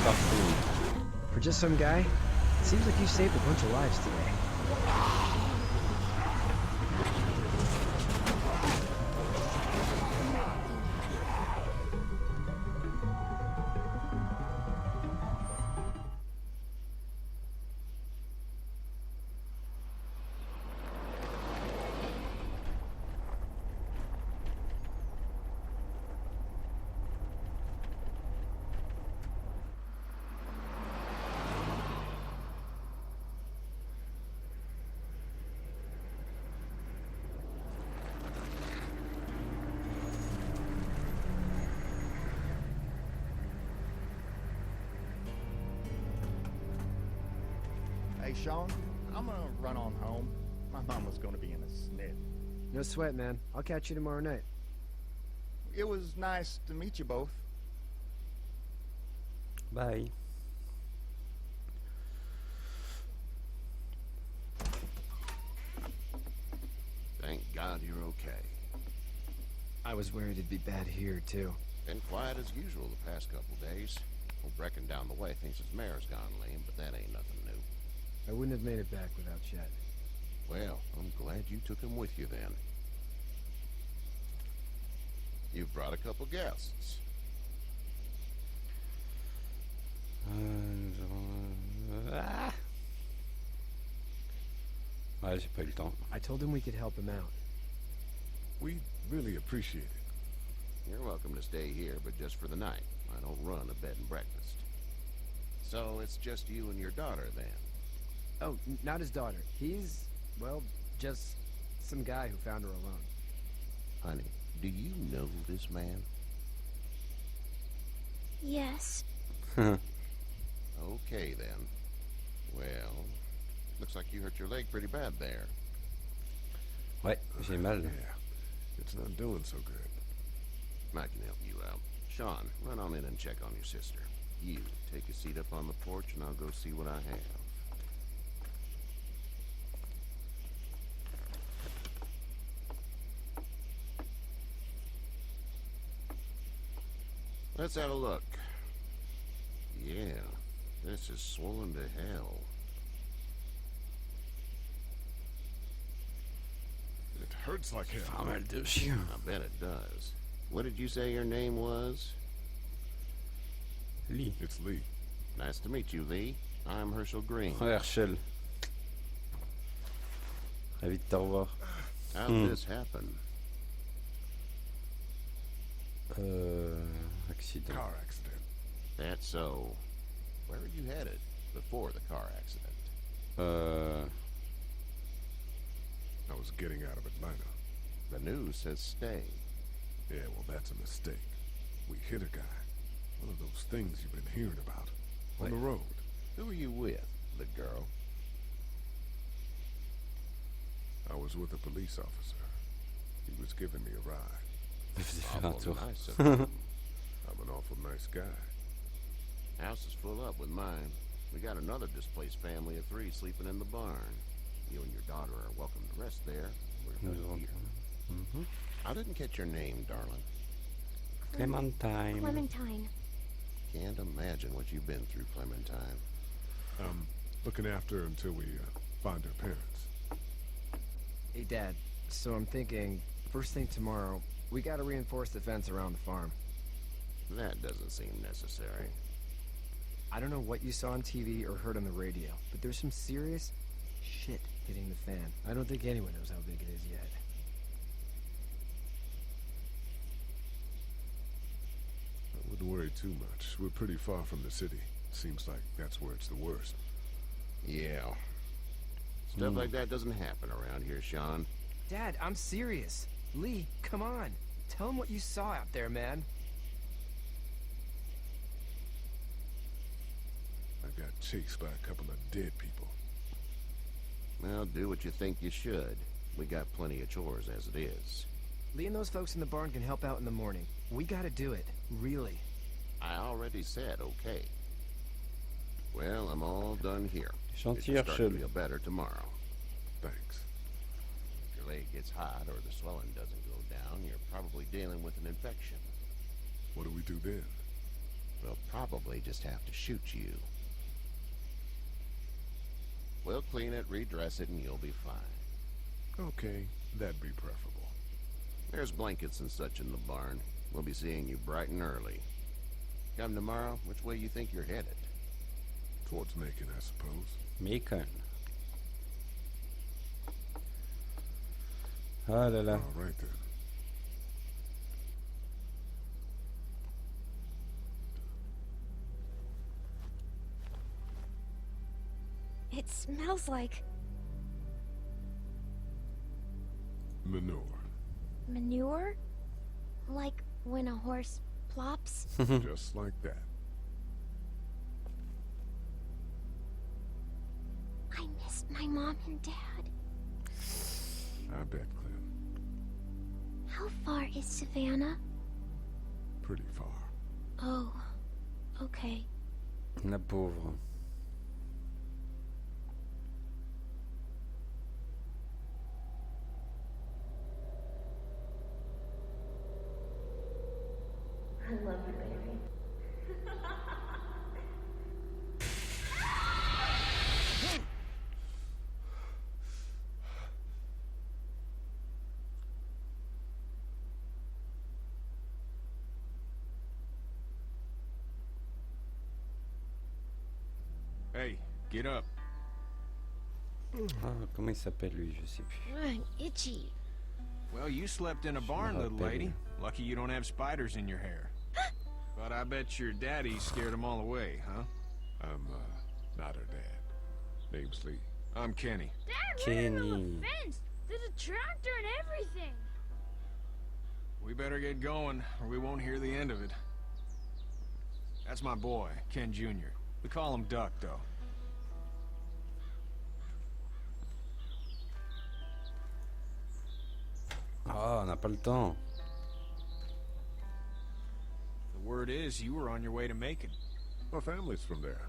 partout. For just some guy, it seems like you saved a bunch of lives today. Hey, Sean, I'm gonna run on home. My mama's gonna be in a snit. No sweat, man. I'll catch you tomorrow night. It was nice to meet you both. Bye. Thank God you're okay. I was worried it'd be bad here, too. Been quiet as usual the past couple days. Old Brecken down the way thinks his mare's gone lame, but that ain't nothing new. I wouldn't have made it back without Chet. Well, I'm glad you took him with you then. You've brought a couple guests. Ah. Ouais, j'ai pas eu le temps. I told him we could help him out. We really appreciate it. You're welcome to stay here, but just for the night. I don't run a bed and breakfast. So it's just you and your daughter then? Oh, not his daughter. He's, well, just some guy who found her alone. Honey, do you know this man? Yes. Okay then. Well, looks like you hurt your leg pretty bad there. Ouais, j'ai mal. Yeah, it's not doing so good. I can help you out. Sean, run on in and check on your sister. You, take a seat up on the porch and I'll go see what I have. Let's have a look. Yeah, this is swollen to hell. It hurts like hell. Pas mal de chien. I bet it does. What did you say your name was? Lee. It's Lee. Nice to meet you, Lee. I'm Herschel Green. Ouais, Herschel. Très vite, au revoir. How'd this happen? Accident. Car accident. That's so. Where were you headed before the car accident? I was getting out of Atlanta. The news says stay. Yeah, well, that's a mistake. We hit a guy. One of those things you've been hearing about. On the Wait. road. Who were you with? The girl? I was with a police officer. He was giving me a ride. Je faisais faire un Awful tour. nice of him. I'm an awful nice guy. House is full up with mine. We got another displaced family of 3 sleeping in the barn. You and your daughter are welcome to rest there. We're Nous here. Mhm. I didn't catch your name, darling. Clémentine. Clementine. Can't imagine what you've been through, Clementine. I'm looking after her until we find her parents. Hey, Dad. So I'm thinking, first thing tomorrow, we gotta reinforce the fence around the farm. That doesn't seem necessary. I don't know what you saw on TV or heard on the radio, but there's some serious shit hitting the fan. I don't think anyone knows how big it is yet. I wouldn't worry too much. We're pretty far from the city. Seems like that's where it's the worst. Yeah. Stuff like that doesn't happen around here, Sean. Dad, I'm serious. Lee, come on. Tell him what you saw out there, man. I got chased by a couple of dead people. Well, do what you think you should. We got plenty of chores as it is. Lee and those folks in the barn can help out in the morning. We gotta do it. Really. I already said okay. Well, I'm all done here. Gentil It should start to Herschel. feel better tomorrow. Thanks. If your leg gets hot or the swelling doesn't go down, you're probably dealing with an infection. What do we do then? we'll probably just have to shoot you. We'll clean it, redress it, and you'll be fine. Okay, that'd be preferable. There's blankets and such in the barn. We'll be seeing you bright and early. Come tomorrow, which way you think you're headed? Towards Macon, I suppose. Macon. Ah là là. All right then. It smells like Manure. manure? Like when a horse plops? Just like that. I missed my mom and dad. I bet, Clem. How far is Savannah? Pretty far. Oh, okay. La pauvre. I love you, baby. Hey, get up. Ah, comment il s'appelle lui? Je sais plus. I'm itchy. Well, you slept in a barn, me little rappelle. lady. Lucky you don't have spiders in your hair. But I bet your daddy scared them all away, huh? I'm, not her dad. Name's Lee. I'm Kenny. Dad ran into Kenny. the fence. There's a tractor and everything. We better get going, or we won't hear the end of it. That's my boy, Ken Jr. We call him Duck, though. Ah, on n'a pas le temps. The word is you were on your way to Macon. My family's from there.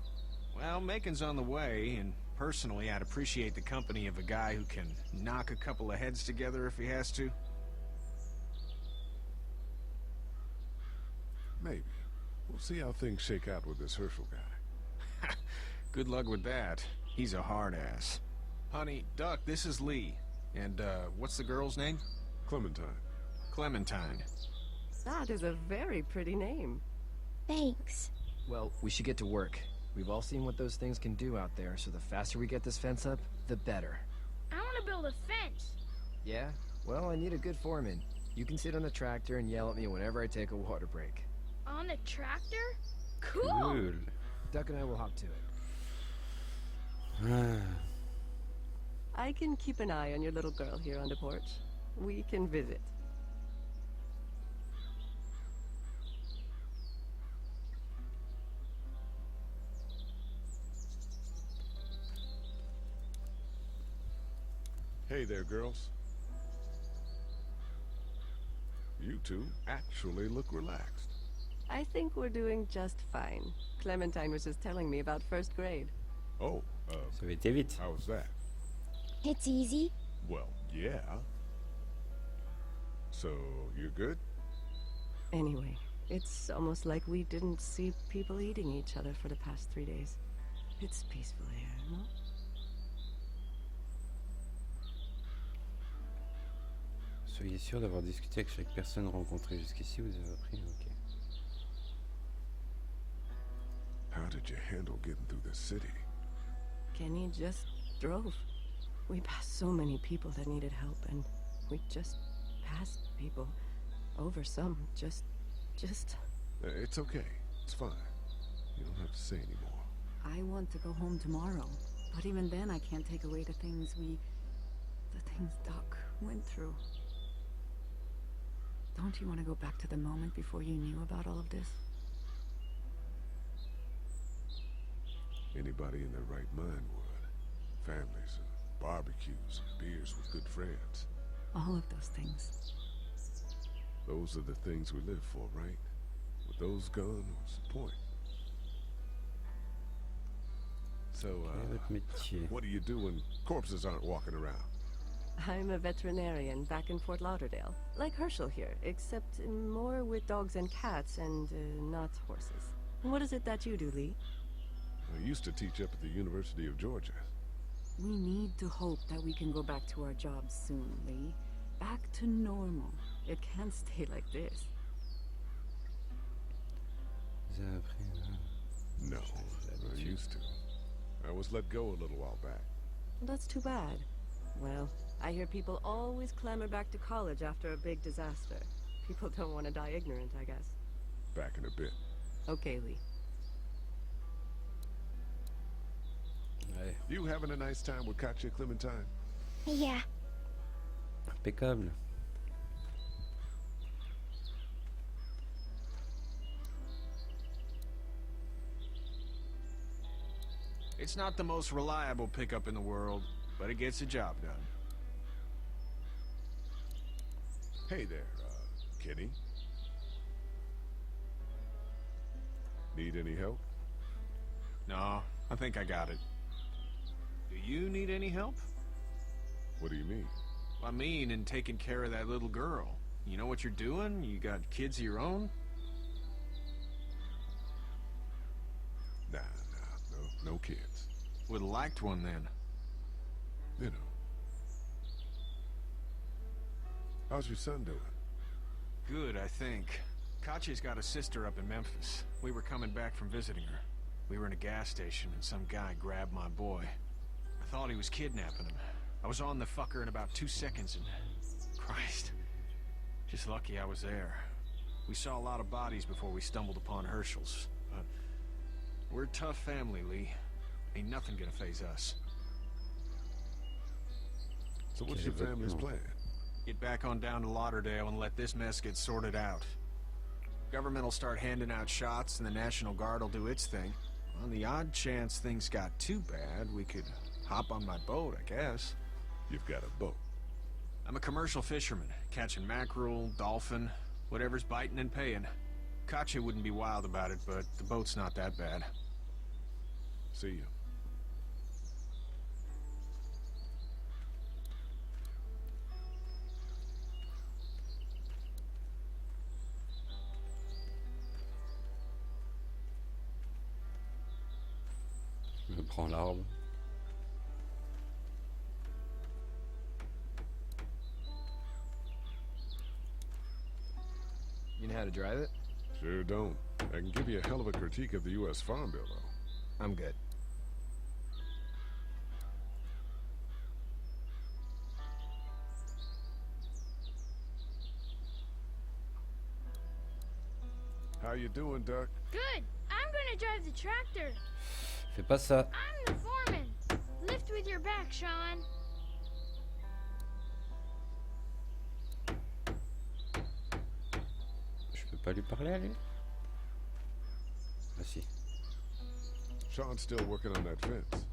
Well, Macon's on the way, and personally, I'd appreciate the company of a guy who can knock a couple of heads together if he has to. Maybe. We'll see how things shake out with this Herschel guy. Good luck with that. He's a hard ass. Honey, Duck, this is Lee. And, what's the girl's name? Clementine. Clementine. That is a very pretty name. Thanks. Well, we should get to work. We've all seen what those things can do out there, so the faster we get this fence up, the better. I want to build a fence. Yeah? Well, I need a good foreman. You can sit on the tractor and yell at me whenever I take a water break. On the tractor? Cool. Cool. Duck and I will hop to it. Ah. I can keep an eye on your little girl here on the porch. We can visit. Hey there, girls. You two actually look relaxed. I think we're doing just fine. Clementine was just telling me about first grade. Oh, Ça va été vite. how was that? It's easy. Well, yeah. So, you're good? Anyway, it's almost like we didn't see people eating each other for the past 3 days. It's peaceful here, no? Soyez sûr d'avoir discuté avec chaque personne rencontrée jusqu'ici. Vous avez appris. Ok. How did you handle getting through the city? Kenny just drove. We passed so many people that needed help, and we just passed people. Over some, just... It's okay. It's fine. You don't have to say anymore. I want to go home tomorrow, but even then I can't take away the things Doc went through. Don't you want to go back to the moment before you knew about all of this? Anybody in their right mind would. Families and barbecues and beers with good friends. All of those things. Those are the things we live for, right? With those gone, what's the point? So, Quel est votre métier? what do you do when corpses aren't walking around? I'm a veterinarian back in Fort Lauderdale. Like Herschel here, except more with dogs and cats and not horses. What is it that you do, Lee? I used to teach up at the University of Georgia. We need to hope that we can go back to our jobs soon, Lee. Back to normal. It can't stay like this. Vous avez appris, hein? No, I used to. I was let go a little while back. That's too bad. Well, I hear people always clamor back to college after a big disaster. People don't want to die ignorant, I guess. Back in a bit. Okay, Lee. Ouais, You having a nice time with Katya, Clementine? Yeah. impeccable. It's not the most reliable pickup in the world, but it gets the job done. Hey there, Kenny. Need any help? No, I think I got it. Do you need any help? What do you mean? I mean, in taking care of that little girl. You know what you're doing? You got kids of your own? Nah, no kids. Would've liked one then. You know. How's your son doing? Good, I think. Katya's got a sister up in Memphis. We were coming back from visiting her. We were in a gas station and some guy grabbed my boy. I thought he was kidnapping him. I was on the fucker in about 2 seconds and... Christ. Just lucky I was there. We saw a lot of bodies before we stumbled upon Herschel's. But we're a tough family, Lee. Ain't nothing gonna faze us. So what's your family's plan? Get back on down to Lauderdale and let this mess get sorted out. Government will start handing out shots and the National Guard will do its thing. On the odd chance things got too bad, we could hop on my boat, I guess. You've got a boat. I'm a commercial fisherman, catching mackerel, dolphin, whatever's biting and paying. Katya wouldn't be wild about it, but the boat's not that bad. See you. Je me prends l'arbre. You know how to drive it? Sure don't. I can give you a hell of a critique of the U.S. Farm Bill, though. I'm good. How you doing, Duck? Good. I'm gonna drive the tractor. Fais pas ça. I'm the foreman. Lift with your back, Sean. Je peux pas lui parler à lui? Ah si. Sean's still working on that fence.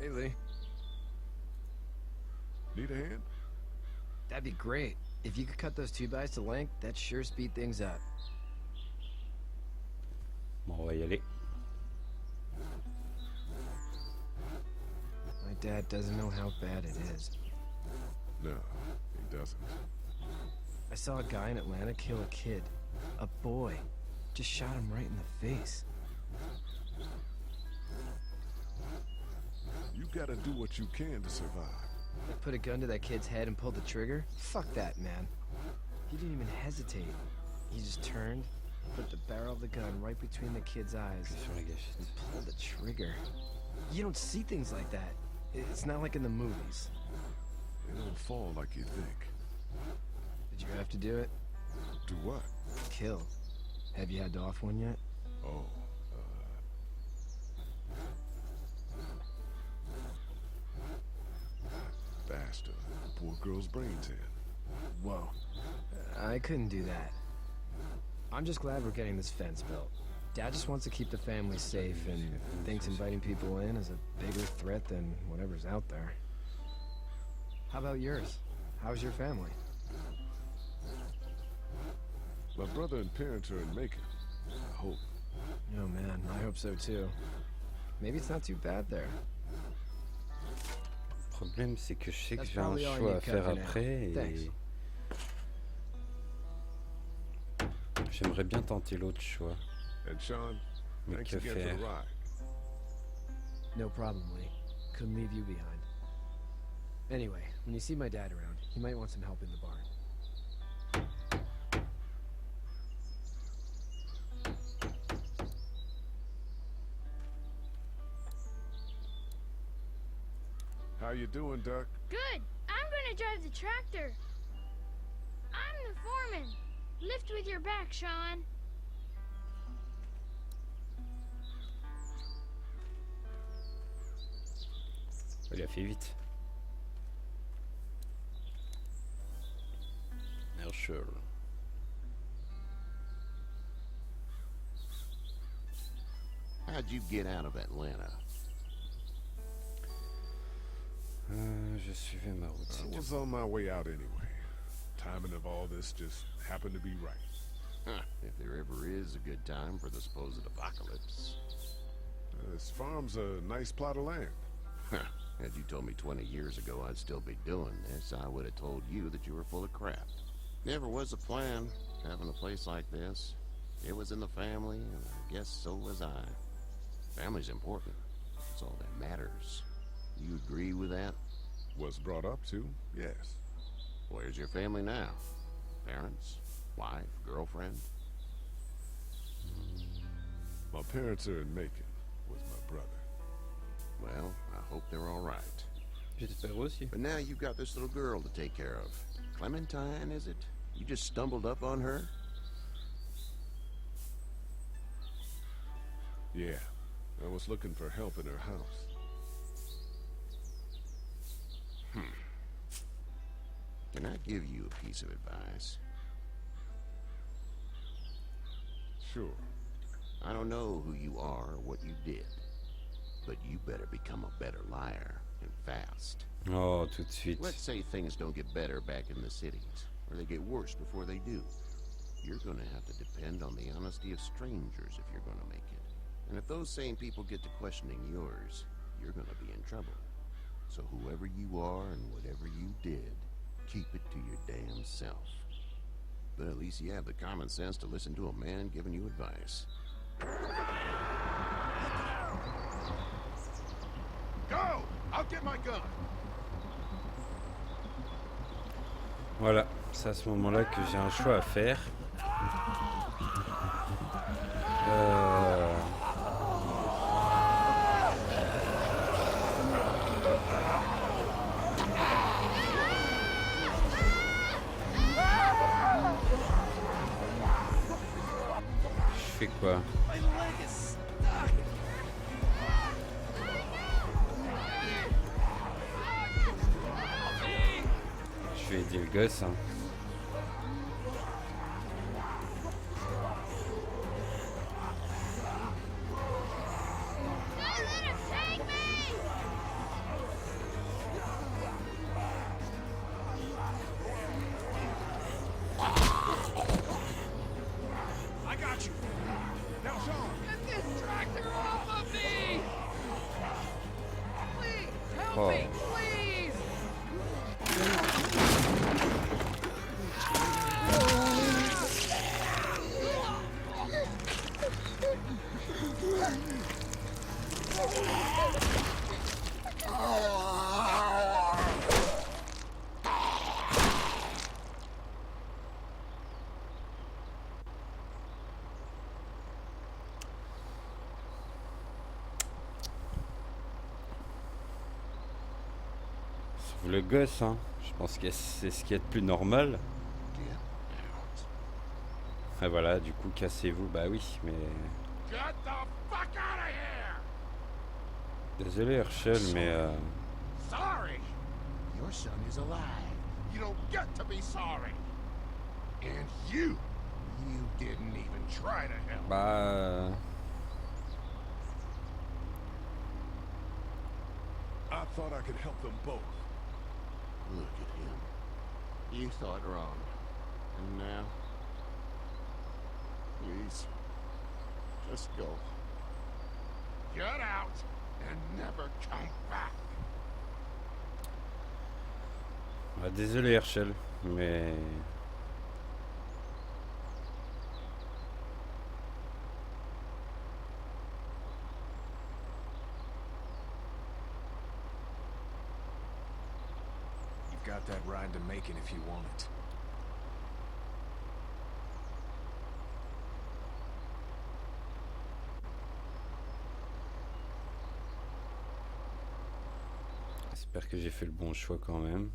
Hey, Lee. Need a hand? That'd be great. If you could cut those 2x to length, that'd sure speed things up. Bon, on va y aller. My dad doesn't know how bad it is. No, he doesn't. I saw a guy in Atlanta kill a kid. A boy. Just shot him right in the face. You gotta do what you can to survive. Like put a gun to that kid's head and pulled the trigger? Fuck that, man. He didn't even hesitate. He just turned, put the barrel of the gun right between the kid's eyes, Sur la gâchette. and pulled the trigger. You don't see things like that. It's not like in the movies. They don't fall like you think. Did you have to do it? Do what? Kill. Have you had to off one yet? Oh, bastard. Poor girl's brains in. Whoa. I couldn't do that. I'm just glad we're getting this fence built. Dad just wants to keep the family safe and thinks inviting people in is a bigger threat than whatever's out there. How about yours? How's your family? My brother and parents are in Macon. I hope. Oh man, I hope so too. Maybe it's not too bad there. Le problème, c'est que je sais que That's j'ai un probably all I choix à need faire cut for now. après Thanks. et j'aimerais bien tenter l'autre choix. And Sean, Mais thanks que again for faire? the ride. No problem, Lee. Couldn't leave you behind. Anyway, when you see my dad around, he might want some help in the barn. How you doing, Duck? Good. I'm gonna drive the tractor. I'm the foreman. Lift with your back, Sean. Il a fait vite. Herschel. How'd you get out of Atlanta? Je suivais ma route. I c'est was tout. on my way out anyway. Timing of all this just happened to be right. Huh, if there ever is a good time for the supposed apocalypse. This farm's a nice plot of land. Huh. Had you told me 20 years ago I'd still be doing this, I would have told you that you were full of crap. Never was a plan, having a place like this. It was in the family, and I guess so was I. Family's important. That's all that matters. You agree with that? Was brought up to, yes. Where's your family now? Parents? Wife? Girlfriend? My parents are in Macon with my brother. Well, I hope they're all right. J'espère aussi. But now you've got this little girl to take care of. Clementine, is it? You just stumbled up on her? Yeah, I was looking for help in her house. Can I give you a piece of advice? Sure. I don't know who you are or what you did, but you better become a better liar, and fast. Oh, tout de suite. Let's say things don't get better back in the cities, or they get worse before they do. You're gonna have to depend on the honesty of strangers if you're gonna make it. And if those same people get to questioning yours, you're gonna be in trouble. So whoever you are and whatever you did, keep it to your damn self. But at least you have the common sense to listen to a man giving you advice. Go! I'll get my gun! Voilà, c'est à ce moment-là que j'ai un choix à faire. Je fais quoi? Je vais aider le gosse, hein. I got you. Now, Sean. Get this tractor off of me! Please, help Oh. me, please! Sauf le gosse, hein. Je pense que c'est ce qui est de plus normal. Get out. Et voilà, du coup, cassez-vous. Bah oui, mais... Get the fuck out of here! Désolé, Herschel, mais... Sorry! Your son is alive. You don't get to be sorry. And you didn't even try to help. Bah... I thought I could help them both. Look at him. You thought wrong. And now? Please. Just go. Get out and never come back. Bah, désolé, Herschel, mais... got that ride to Macon if you want it. J'espère que j'ai fait le bon choix quand même.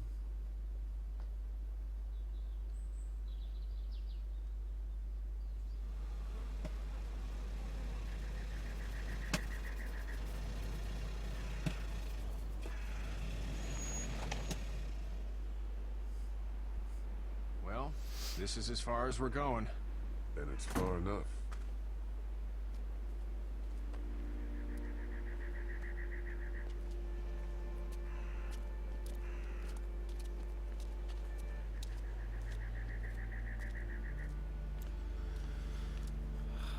Well, this is as far as we're going. And it's far enough.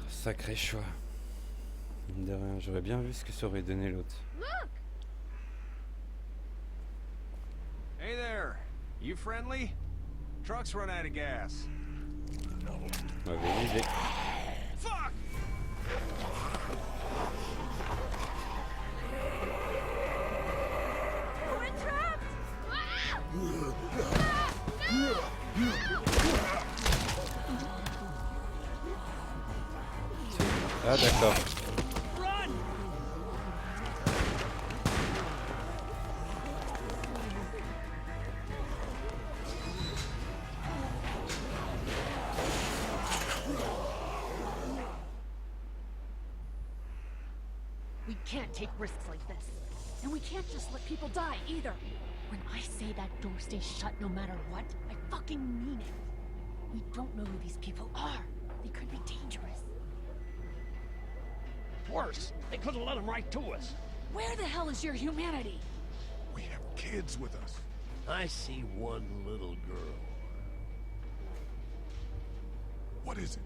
Sacré choix. Mine de rien, j'aurais bien vu ce que ça aurait donné l'autre. Look! Hey there! You friendly? Truck's run out of gas. Mauvaise idée. Fuck! We're trapped! Ah! Ah d'accord. We can't take risks like this. And we can't just let people die, either. When I say that door stays shut no matter what, I fucking mean it. We don't know who these people are. They could be dangerous. Worse, they could have let them right to us. Where the hell is your humanity? We have kids with us. I see one little girl. What is it?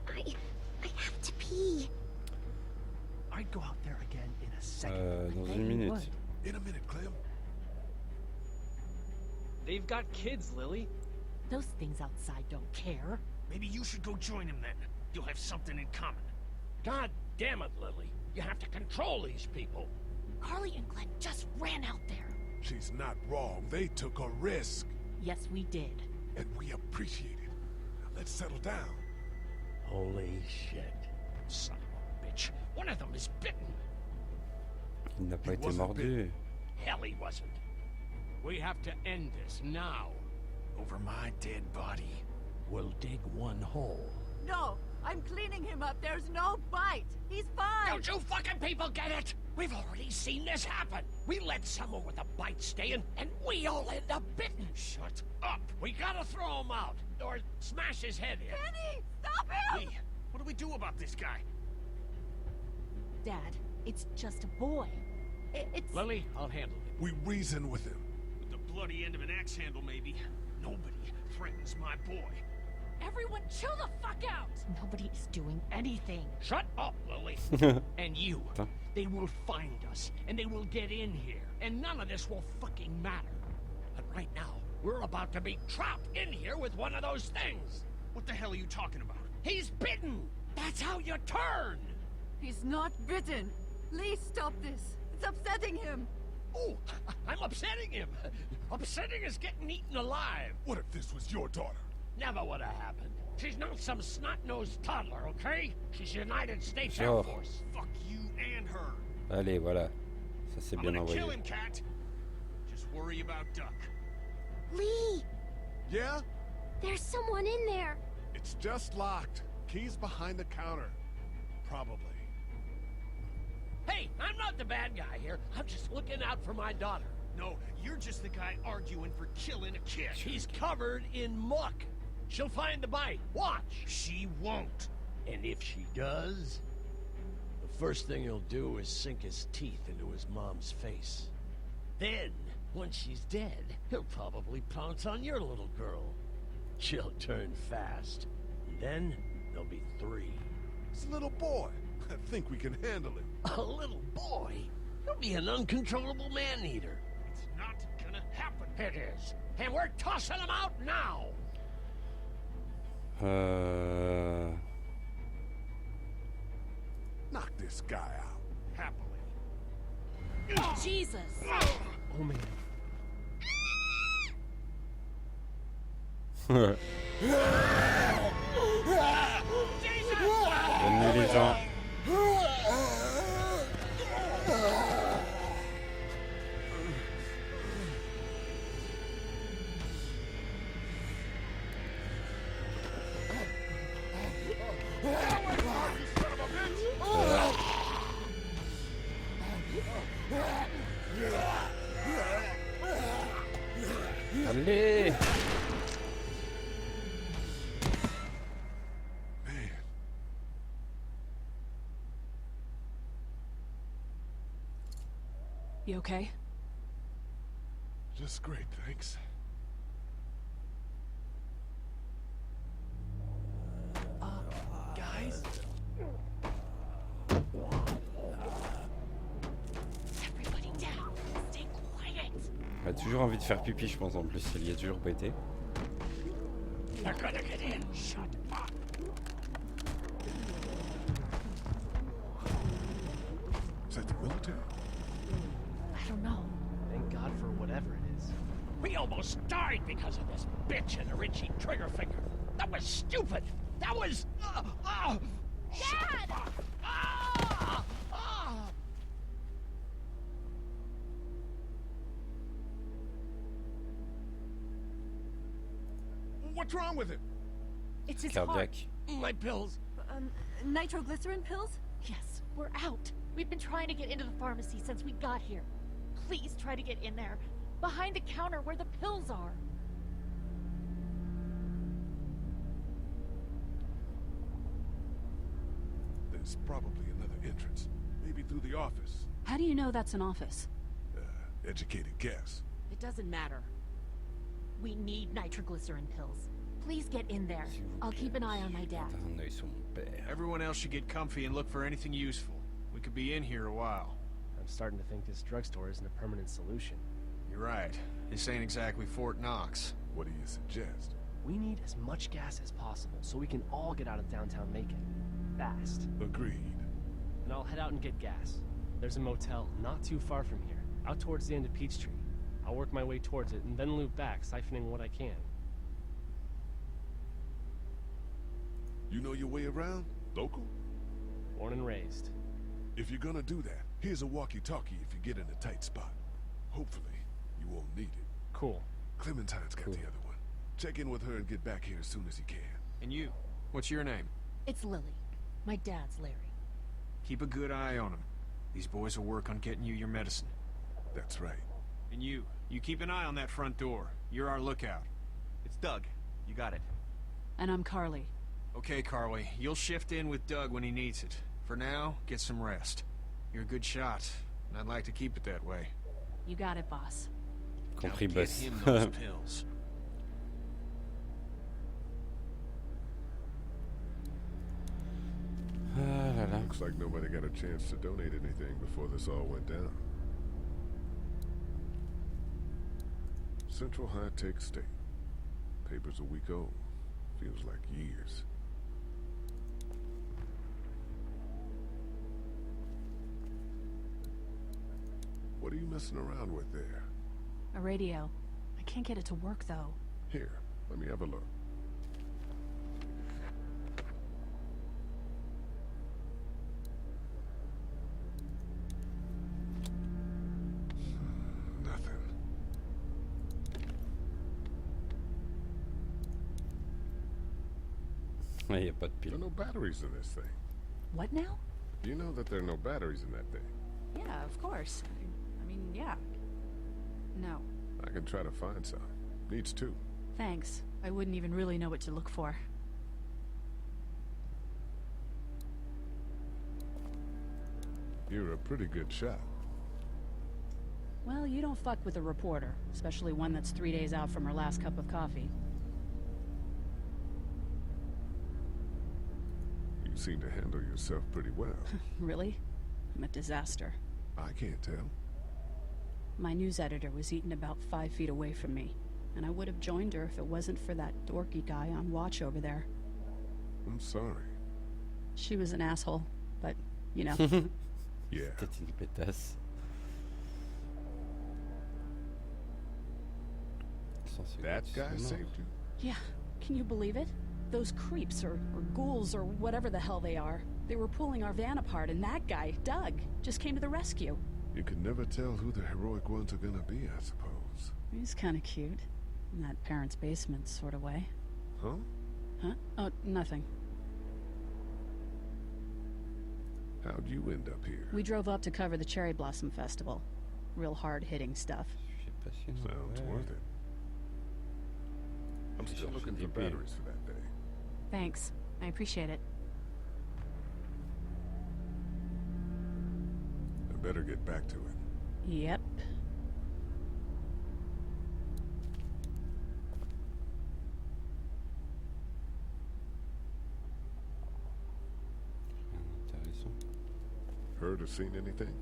I have to pee. I'd go out there again in a second. Dans une minute. In a minute, Clem. They've got kids, Lily. Those things outside don't care. Maybe you should go join them then. You'll have something in common. God damn it, Lily. You have to control these people. Carly and Glenn just ran out there. She's not wrong. They took a risk. Yes, we did. And we appreciate it. Now let's settle down. Holy shit. Son of a bitch. One of them is bitten. Il n'a pas He été wasn't mordu. Hell, he wasn't. We have to end this now. Over my dead body. We'll dig one hole. No, I'm cleaning him up. There's no bite. He's fine. Don't you fucking people get it? We've already seen this happen. We let someone with a bite stay in, and we all end up bitten. Shut up. We gotta throw him out, or smash his head in. Kenny, stop him! Lee, what do we do about this guy? Dad, it's just a boy. It's... Lily, I'll handle it. We reason with him. With the bloody end of an axe handle, maybe. Nobody threatens my boy. Everyone chill the fuck out! Nobody is doing anything. Shut up, Lily. And you. They will find us, and they will get in here, and none of this will fucking matter. But right now, we're about to be trapped in here with one of those things. What the hell are you talking about? He's bitten! That's how you turn! He's not bitten. Lee, stop this. It's upsetting him. Oh, I'm upsetting him. Upsetting is getting eaten alive. What if this was your daughter? Never would have happened. She's not some snot-nosed toddler, okay? She's United States Air Sure. Force. Fuck you and her. Allez, voilà. Ça c'est I'm bien gonna envoyé. kill him, Cat. Just worry about Duck. Lee, Yeah? there's someone in there. It's just locked. Key's behind the counter. Probably. Hey, I'm not the bad guy here. I'm just looking out for my daughter. No, you're just the guy arguing for killing a kid. She's covered in muck. She'll find the bite. Watch. She won't. And if she does, the first thing he'll do is sink his teeth into his mom's face. Then, once she's dead, he'll probably pounce on your little girl. She'll turn fast. And then, there'll be 3. It's a little boy. I think we can handle him. A little boy? He'll be an uncontrollable man-eater. It's not gonna happen. It is. And we're tossing him out now! Knock this guy out. Happily. Jesus! Oh, man. Bonne nuit les gens. Allez. You okay? Just great, thanks. Guys? Everybody down. Stay quiet. Elle a toujours envie de faire pipi, je pense, en plus. Elle y a toujours pas été. They're gonna get in. Shut up. Is that the military? I don't know. Thank God for whatever it is. We almost died because of this bitch and her itchy trigger finger. That was stupid. That was... Dad! What's wrong with it? It's his heart. Cardiaque. My pills. Nitroglycerin pills? Yes, we're out. We've been trying to get into the pharmacy since we got here. Please try to get in there. Behind the counter where the pills are. There's probably another entrance. Maybe through the office. How do you know that's an office? Educated guess. It doesn't matter. We need nitroglycerin pills. Please get in there. I'll keep an eye on my dad. T'as un œil sur mon père. Everyone else should get comfy and look for anything useful. We could be in here a while. I'm starting to think this drugstore isn't a permanent solution. You're right. This ain't exactly Fort Knox. What do you suggest? We need as much gas as possible so we can all get out of downtown Macon. Fast. Agreed. And I'll head out and get gas. There's a motel not too far from here, out towards the end of Peachtree. I'll work my way towards it and then loop back, siphoning what I can. You know your way around? Local? Born and raised. If you're gonna do that, here's a walkie-talkie if you get in a tight spot. Hopefully, you won't need it. Cool. Clementine's got the other one. Check in with her and get back here as soon as you can. And you? What's your name? It's Lily. My dad's Larry. Keep a good eye on him. These boys will work on getting you your medicine. That's right. And you keep an eye on that front door. You're our lookout. It's Doug. You got it. And I'm Carly. Okay, Carly. You'll shift in with Doug when he needs it. For now, get some rest. You're a good shot, and I'd like to keep it that way. You got it, boss. Compris, Now boss. get him those pills. Ah là là. Looks like nobody got a chance to donate anything before this all went down. Central High Tech State. Paper's a week old. Feels like years. What are you messing around with there? A radio. I can't get it to work, though. Here, let me have a look. Nothing. Ouais, y a pas de There pile. are no batteries in this thing. What now? You know that there are no batteries in that thing. Yeah, of course. I mean, yeah. No. I can try to find some. Needs two. Thanks. I wouldn't even really know what to look for. You're a pretty good shot. Well, you don't fuck with a reporter, especially one that's 3 days out from her last cup of coffee. You seem to handle yourself pretty well. Really? I'm a disaster. I can't tell. My news editor was eaten about 5 feet away from me, and I would have joined her if it wasn't for that dorky guy on watch over there. I'm sorry. She was an asshole, but, you know. Yeah. C'était une pétasse. That guy saved you? Yeah, can you believe it? Those creeps, or ghouls, or whatever the hell they are. They were pulling our van apart, and that guy, Doug, just came to the rescue. You can never tell who the heroic ones are gonna be, I suppose. He's kind of cute. In that parents' basement sort of way. Huh? Huh? Oh, nothing. How'd you end up here? We drove up to cover the Cherry Blossom Festival. Real hard-hitting stuff. Sounds worth it. I'm still looking for batteries for that day. Thanks. I appreciate it. I better get back to it. Yep. Heard or seen anything?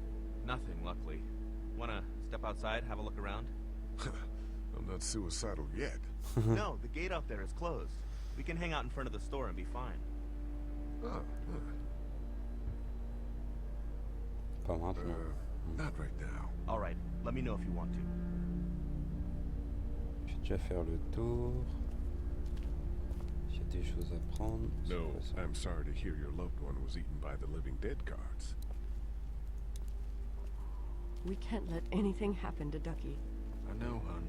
Nothing, luckily. Wanna step outside, have a look around? I'm not suicidal yet. No, the gate out there is closed. We can hang out in front of the store and be fine. Pas maintenant. Not right now. All right, let me know if you want to. Je vais déjà faire le tour. S'il y a des choses à prendre. No, I'm sorry to hear your loved one was eaten by the living dead guards. We can't let anything happen to Ducky. I know, hon.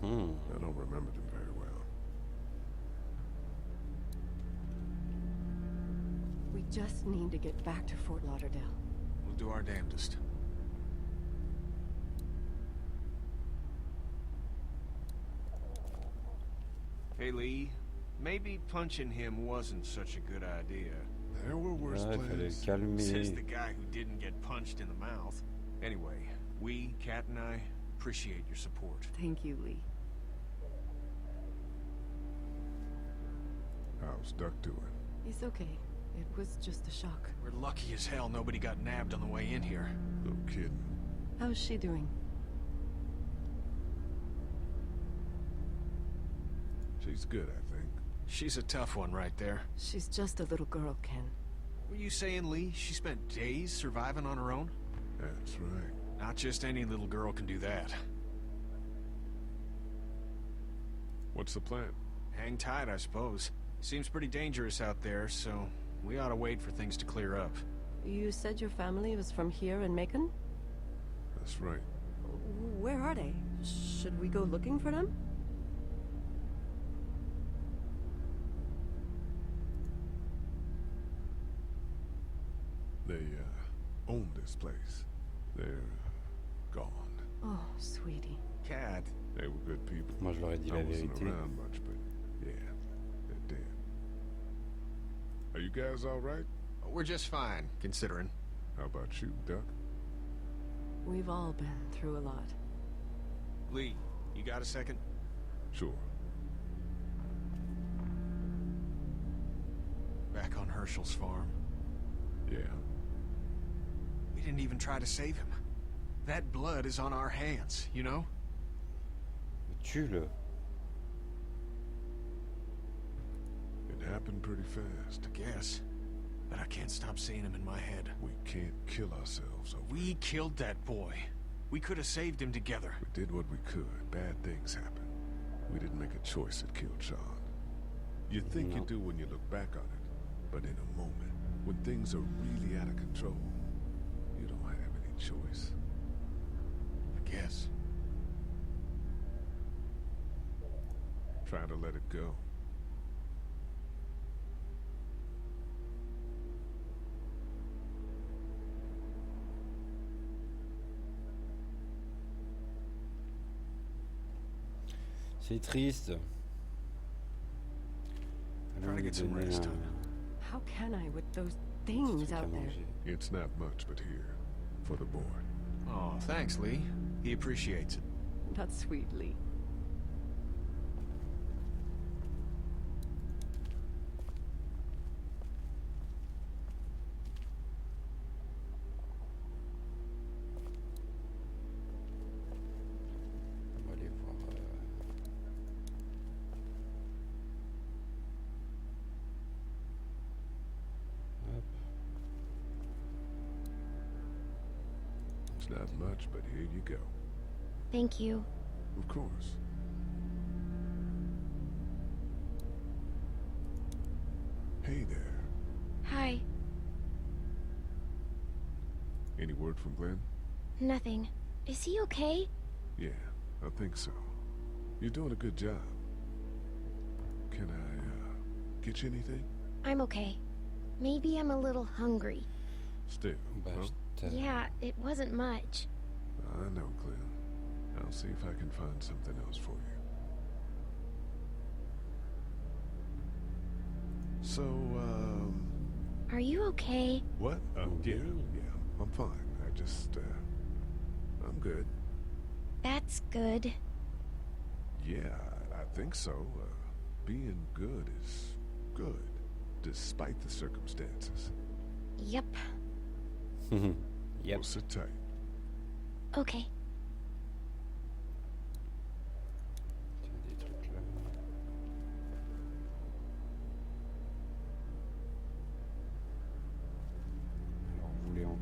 I don't remember them very well. We just need to get back to Fort Lauderdale. We'll do our damnedest. Hey, Lee. Maybe punching him wasn't such a good idea. There were worse plans. Says the guy who didn't get punched in the mouth. Anyway, we, Kat and I, appreciate your support. Thank you, Lee. How's Duck doing? He's okay. It was just a shock. We're lucky as hell nobody got nabbed on the way in here. No kidding. How's she doing? She's good, I think. She's a tough one right there. She's just a little girl, Ken. Were you saying, Lee, she spent days surviving on her own? That's right. Not just any little girl can do that. What's the plan? Hang tight, I suppose. Seems pretty dangerous out there, so we ought to wait for things to clear up. You said your family was from here in Macon? That's right. Where are they? Should we go looking for them? They, own this place. They're gone. Oh, sweetie. Cat. They were good people. Moi, je leur ai dit I la wasn't vérité. around much, but yeah, they're dead. Are you guys all right? We're just fine, considering. How about you, Duck? We've all been through a lot. Lee, you got a second? Sure. Back on Herschel's farm. Yeah. We didn't even try to save him. That blood is on our hands, you know? Tue-le. It happened pretty fast. I guess. But I can't stop seeing him in my head. We can't kill ourselves over We killed that boy. We could have saved him together. We did what we could. Bad things happen. We didn't make a choice that killed Sean. You think you do when you look back on it. But in a moment, when things are really out of control, you don't have any choice. I guess. Try to let it go. C'est triste. Trying to get some rest, hon. How can I with those things out there? It's not much, but here, for the boy. Oh, thanks, Lee. He appreciates it. That's sweet, Lee. On va aller voir. It's not much, but here you go. Thank you. Of course. Hey there. Hi. Any word from Glenn? Nothing. Is he okay? Yeah, I think so. You're doing a good job. Can I, get you anything? I'm okay. Maybe I'm a little hungry. Still, huh? Yeah, it wasn't much. I know, Glenn. I'll see if I can find something else for you. So, Are you okay? What? Yeah, I'm fine. I just, I'm good. That's good. Yeah, I think so. Being good is good, despite the circumstances. Yep. Yep. Well, sit tight. Okay. Des trucs là. Alors, vous voulez encore.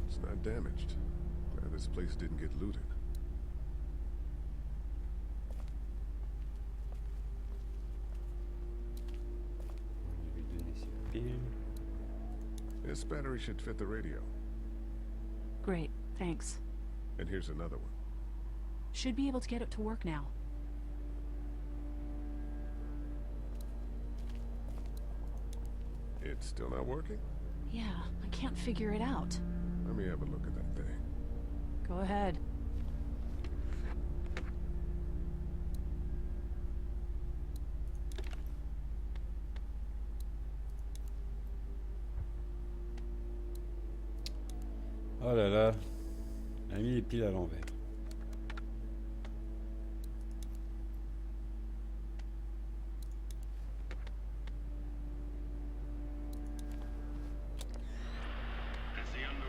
It's not damaged. Glad this place didn't get looted. On va lui donner ses piles. This battery should fit the radio. Great, thanks. And here's another one. Should be able to get it to work now. It's still not working? Yeah, I can't figure it out. Let me have a look at that thing. Go ahead. Oh là là. Elle a mis les piles à l'envers.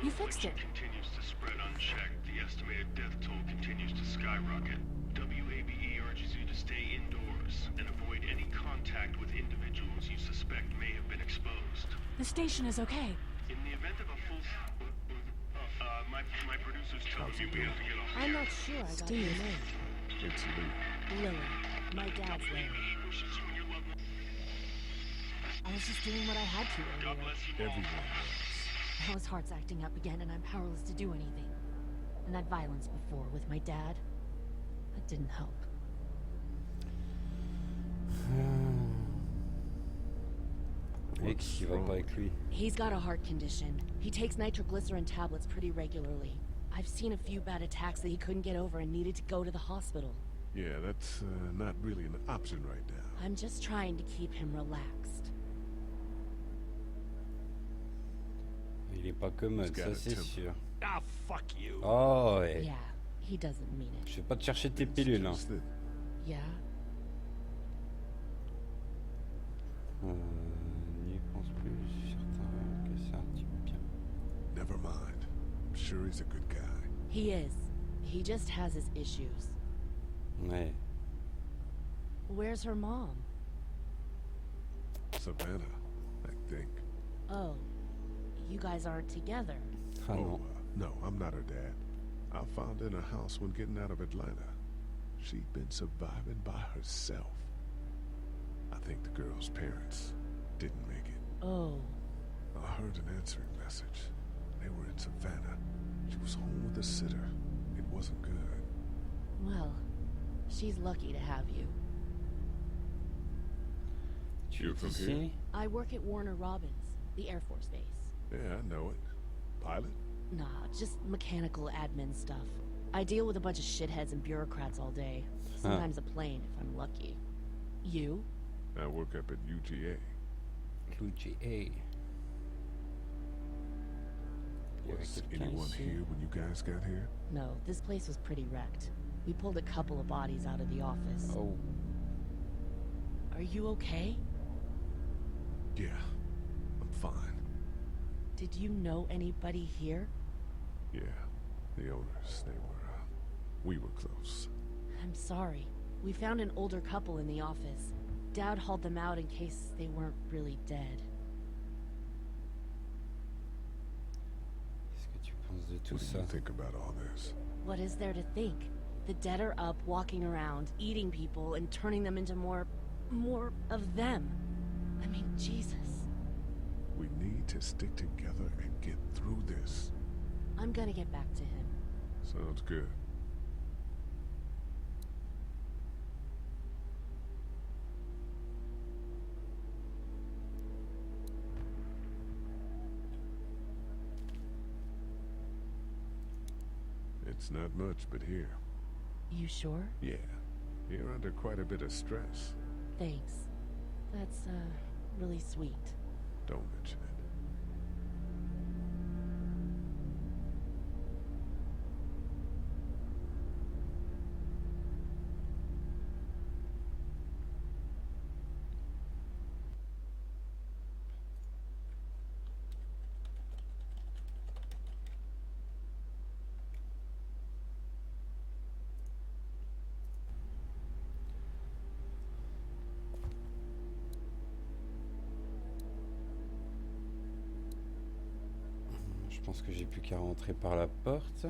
You fixed it. Continues to spread unchecked. The estimated death toll continues to skyrocket. WABE urges you to stay indoors and avoid any contact with individuals you suspect may have been exposed. The station is okay. In the event of a full... my producers told me we have to get off the I'm air. not sure I got your name. It's Lee. Lily. My dad's Larry. I was just doing what I had to earlier. Everyone was. Now his heart's acting up again and I'm powerless to do anything. And that violence before with my dad, that didn't help. Qui va pas avec lui. He's got a heart condition. He takes nitroglycerin tablets pretty regularly. I've seen a few bad attacks that he couldn't get over and needed to go to the hospital. Yeah, that's not really an option right now. I'm just trying to keep him relaxed. Il est pas commode, ça c'est sûr. Ah, fuck you. Oh ouais. Yeah, he doesn't mean it. Je vais pas te chercher tes pilules, hein. Yeah? N'y pense plus, je suis certain que c'est un type bien. Never mind. I'm sure he's a good guy. He is. He just has his issues. Ouais. Where's her mom? Savannah, I think. Oh, you guys aren't together. No, I'm not her dad. I found her in a house when getting out of Atlanta. She'd been surviving by herself. I think the girl's parents didn't make it. Oh. I heard an answering message. They were in Savannah. She was home with a sitter. It wasn't good. Well, she's lucky to have you. You're from here? I work at Warner Robins, the Air Force Base. Yeah, I know it. Pilot? Nah, just mechanical admin stuff. I deal with a bunch of shitheads and bureaucrats all day. Sometimes a plane, if I'm lucky. You? I work up at UGA. UGA. Was anyone here when you guys got here? No, this place was pretty wrecked. We pulled a couple of bodies out of the office. Oh. Are you okay? Yeah, I'm fine. Did you know anybody here? Yeah, the owners, we were close. I'm sorry. We found an older couple in the office. Dad hauled them out in case they weren't really dead. pense de tout What do ça? you think about all this? What is there to think? The dead are up, walking around, eating people, and turning them into more of them. I mean, Jesus. We need to stick together and get through this. I'm gonna get back to him. Sounds good. It's not much, but here. You sure? Yeah. You're under quite a bit of stress. Thanks. That's, really sweet. Don't mention it. Je pense que j'ai plus qu'à rentrer par la porte.